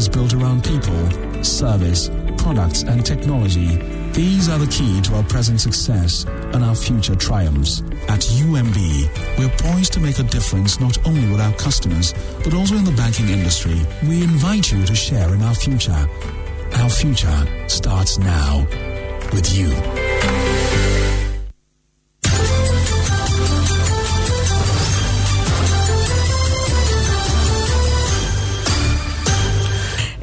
is built around people, service, products, and technology. These are the key to our present success and our future triumphs. At UMB, we're poised to make a difference not only with our customers, but also in the banking industry. We invite you to share in our future. Our future starts now with you.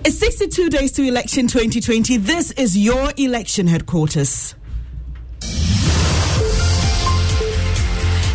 It's 62 days to election 2020. This is your election headquarters.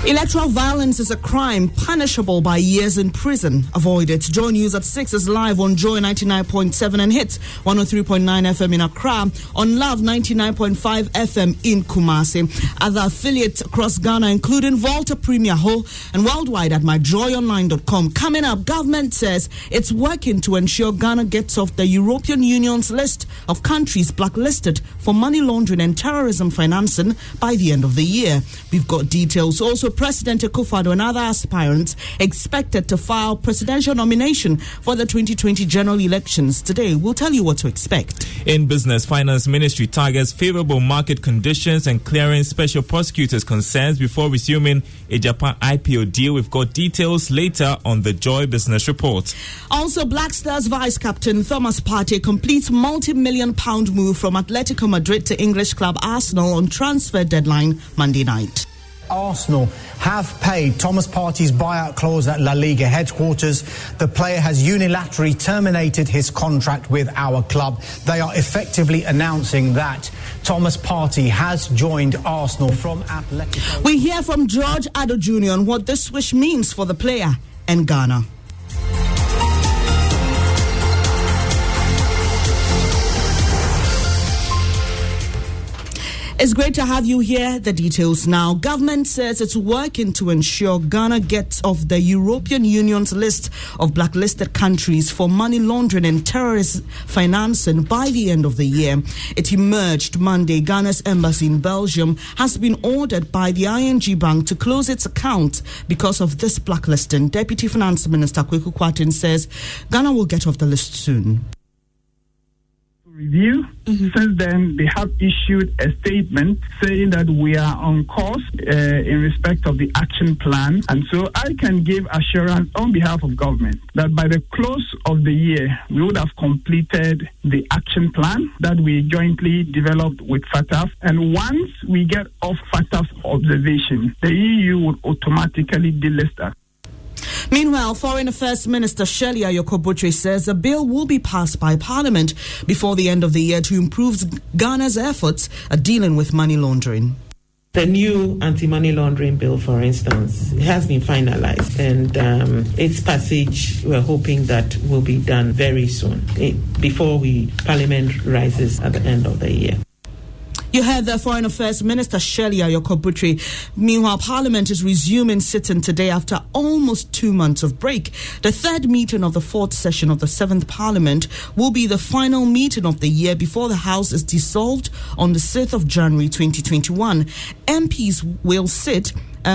Electoral violence is a crime punishable by years in prison. Avoid it. Joy News at 6 is live on Joy 99.7 and Hits 103.9 FM in Accra, on Love 99.5 FM in Kumasi. Other affiliates across Ghana, including Volta Premier Hall and worldwide at myjoyonline.com. Coming up, government says it's working to ensure Ghana gets off the European Union's list of countries blacklisted for money laundering and terrorism financing by the end of the year. We've got details. Also, President Akufo-Addo and other aspirants expected to file presidential nomination for the 2020 general elections. Today, we'll tell you what to expect. In business, Finance Ministry targets favorable market conditions and clearing special prosecutors' concerns before resuming a Japan IPO deal. We've got details later on the Joy Business Report. Also, Black Stars Vice Captain Thomas Partey completes multi-million-pound move from Atletico Madrid to English club Arsenal on transfer deadline Monday night. Arsenal have paid Thomas Partey's buyout clause at La Liga headquarters. The player has unilaterally terminated his contract with our club. They are effectively announcing that Thomas Partey has joined Arsenal from Atletico. We hear from George Addo Jr. on what this switch means for the player and Ghana. It's great to have you here. The details now. Government says it's working to ensure Ghana gets off the European Union's list of blacklisted countries for money laundering and terrorist financing by the end of the year. It emerged Monday. Ghana's embassy in Belgium has been ordered by the ING Bank to close its account because of this blacklisting. Deputy Finance Minister Kweku Kwatin says Ghana will get off the list soon. Review. Since then, they have issued a statement saying that we are on course in respect of the action plan. And so I can give assurance on behalf of government that by the close of the year, we would have completed the action plan that we jointly developed with FATF. And once we get off FATF's observation, the EU would automatically delist us. Meanwhile, Foreign Affairs Minister Shirley Ayoko-Botry says a bill will be passed by Parliament before the end of the year to improve Ghana's efforts at dealing with money laundering. The new anti-money laundering bill, for instance, has been finalized, and its passage, we're hoping that will be done very soon, before Parliament rises at the end of the year. You heard the Foreign Affairs Minister Shirley Ayoko-Botry. Meanwhile, Parliament is resuming sitting today after almost 2 months of break. The third meeting of the fourth session of the 7th Parliament will be the final meeting of the year before the House is dissolved on the 6th of January 2021. MPs will sit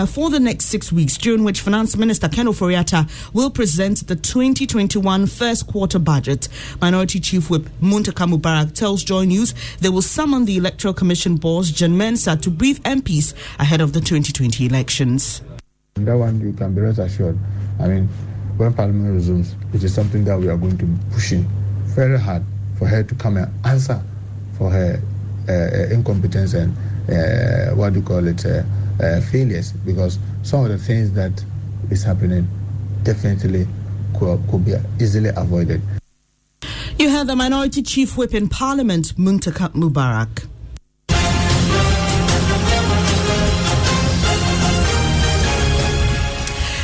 for the next 6 weeks, during which Finance Minister Ken Ofori-Atta will present the 2021 first quarter budget. Minority Chief Whip Muntaka Mubarak tells Joy News they will summon the Electoral Commission boss, Jen Mensah, to brief MPs ahead of the 2020 elections. That one, you can be rest assured. I mean, when Parliament resumes, it is something that we are going to be pushing very hard for her to come and answer for her incompetence and failures, because some of the things that is happening definitely could be easily avoided. You heard the Minority Chief Whip in Parliament, Muntaka Mubarak.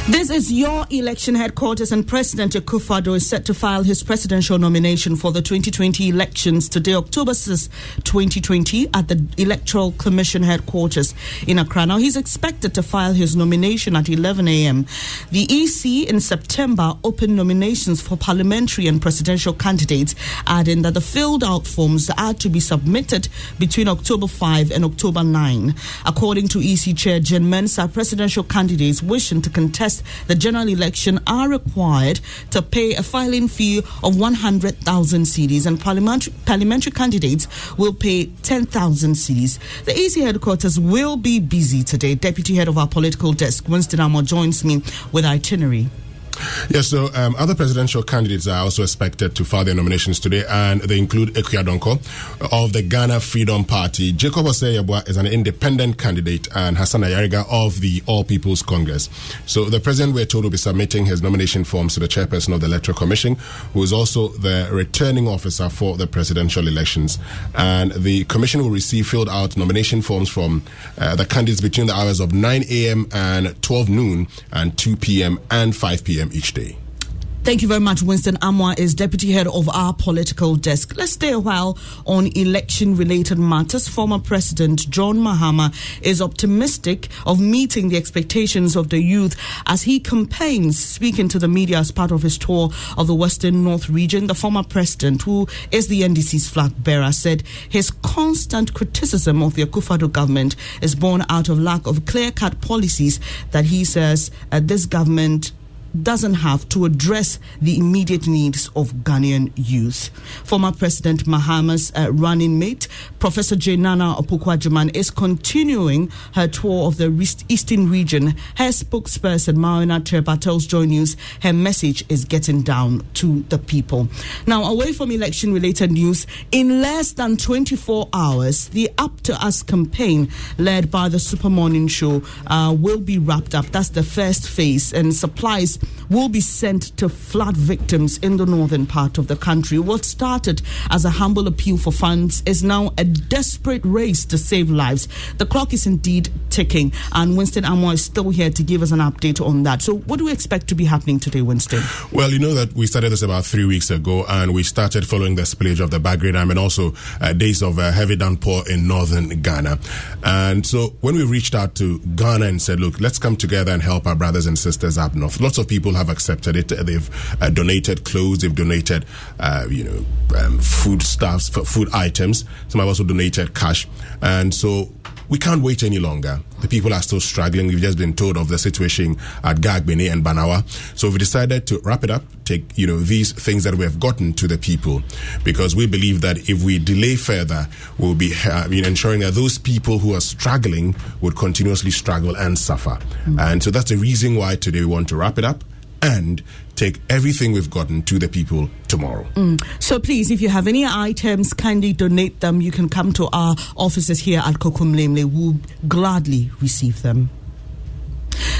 This is your election headquarters, and President Akufo-Addo is set to file his presidential nomination for the 2020 elections today, October 6, 2020, at the Electoral Commission headquarters in Accra. Now, he's expected to file his nomination at 11 a.m. The EC in September opened nominations for parliamentary and presidential candidates, adding that the filled-out forms are to be submitted between October 5 and October 9. According to EC Chair Jen Mensah, presidential candidates wishing to contest contest the general election are required to pay a filing fee of 100,000 cedis, and parliamentary candidates will pay 10,000 cedis. The AC headquarters will be busy today. Deputy head of our political desk, Winston Amo, joins me with itinerary. Yes, so other presidential candidates are also expected to file their nominations today, and they include Ekuya Donko of the Ghana Freedom Party. Jacob Osei-Yeboah is an independent candidate, and Hassan Ayariga of the All People's Congress. So the president, we're told, will be submitting his nomination forms to the chairperson of the Electoral Commission, who is also the returning officer for the presidential elections. And the commission will receive filled out nomination forms from the candidates between the hours of 9 a.m. and 12 noon and 2 p.m. and 5 p.m. each day. Thank you very much. Winston Amwa is deputy head of our political desk. Let's stay a while on election-related matters. Former President John Mahama is optimistic of meeting the expectations of the youth as he campaigns. Speaking to the media as part of his tour of the Western North region, the former president, who is the NDC's flag bearer, said his constant criticism of the Akufo-Addo government is born out of lack of clear-cut policies that he says this government doesn't have to address the immediate needs of Ghanaian youth. Former President Mahama's running mate, Professor J. Nana Opoku-Agyeman, is continuing her tour of the Eastern region. Her spokesperson, Maureen Terpa, tells Joy News her message is getting down to the people. Now, away from election-related news, in less than 24 hours, the Up to Us campaign led by the Super Morning Show will be wrapped up. That's the first phase, and supplies will be sent to flood victims in the northern part of the country. What started as a humble appeal for funds is now a desperate race to save lives. The clock is indeed ticking, and Winston Amo is still here to give us an update on that. So what do we expect to be happening today, Winston? Well, you know that we started this about 3 weeks ago, and we started following the spillage of the Bagre Dam and also days of heavy downpour in northern Ghana. And so when we reached out to Ghana and said, look, let's come together and help our brothers and sisters up north, lots of people have accepted it. They've donated clothes, they've donated foodstuffs, food items. Some have also donated cash, and so we can't wait any longer. The people are still struggling. We've just been told of the situation at Gagbene and Banawa, so we decided to wrap it up, take these things that we have gotten to the people, because we believe that if we delay further, we'll be ensuring that those people who are struggling would continuously struggle and suffer. And so that's the reason why today we want to wrap it up and take everything we've gotten to the people tomorrow. So please, if you have any items, kindly donate them. You can come to our offices here at Kokumlemle. We'll gladly receive them.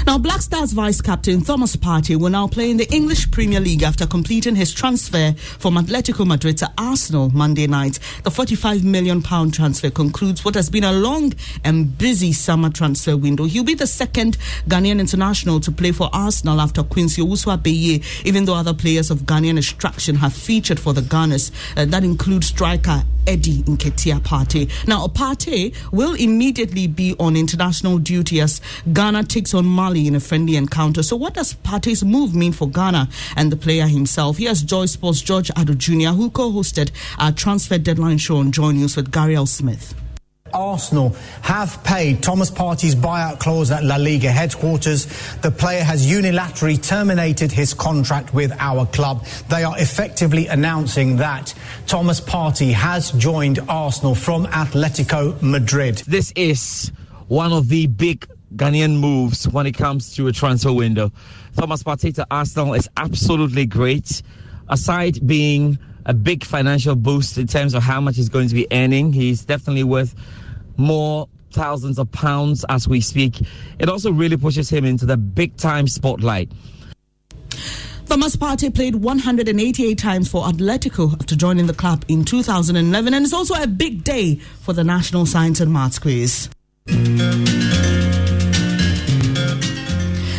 Now, Black Stars vice captain Thomas Partey will now play in the English Premier League after completing his transfer from Atletico Madrid to Arsenal Monday night. The £45 million transfer concludes what has been a long and busy summer transfer window. He'll be the second Ghanaian international to play for Arsenal after Quincy Owusu-Abeye, even though other players of Ghanaian extraction have featured for the Gunners. That includes striker Eddie Nketiah Partey. Now, Partey will immediately be on international duty as Ghana takes on Mali in a friendly encounter. So what does Partey's move mean for Ghana and the player himself? Here's Joy Sports' George Addo Jr., who co-hosted our transfer deadline show on Joy News with Gary L. Smith. Arsenal have paid Thomas Partey's buyout clause at La Liga headquarters. The player has unilaterally terminated his contract with our club. They are effectively announcing that Thomas Partey has joined Arsenal from Atletico Madrid. This is one of the big Ghanaian moves when it comes to a transfer window. Thomas Partey to Arsenal is absolutely great. Aside being a big financial boost in terms of how much he's going to be earning, he's definitely worth more thousands of pounds as we speak. It also really pushes him into the big time spotlight. Thomas Partey played 188 times for Atletico after joining the club in 2011, and it's also a big day for the National Science and Maths Quiz.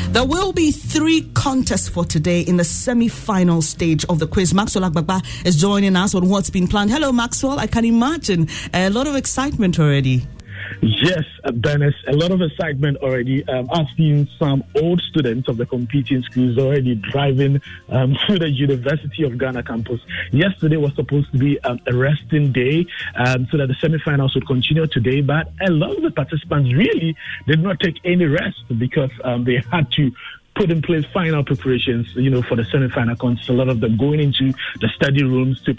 There will be 3 contests for today in the semi-final stage of the quiz. Maxwell Agbagba is joining us on what's been planned. Hello, Maxwell. I can imagine a lot of excitement already. Yes, Dennis, a lot of excitement already. I've seen some old students of the competing schools already driving to the University of Ghana campus. Yesterday was supposed to be a resting day so that the semi-finals would continue today, but a lot of the participants really did not take any rest because they had to put in place final preparations, for the semi-final contest. A lot of them going into the study rooms to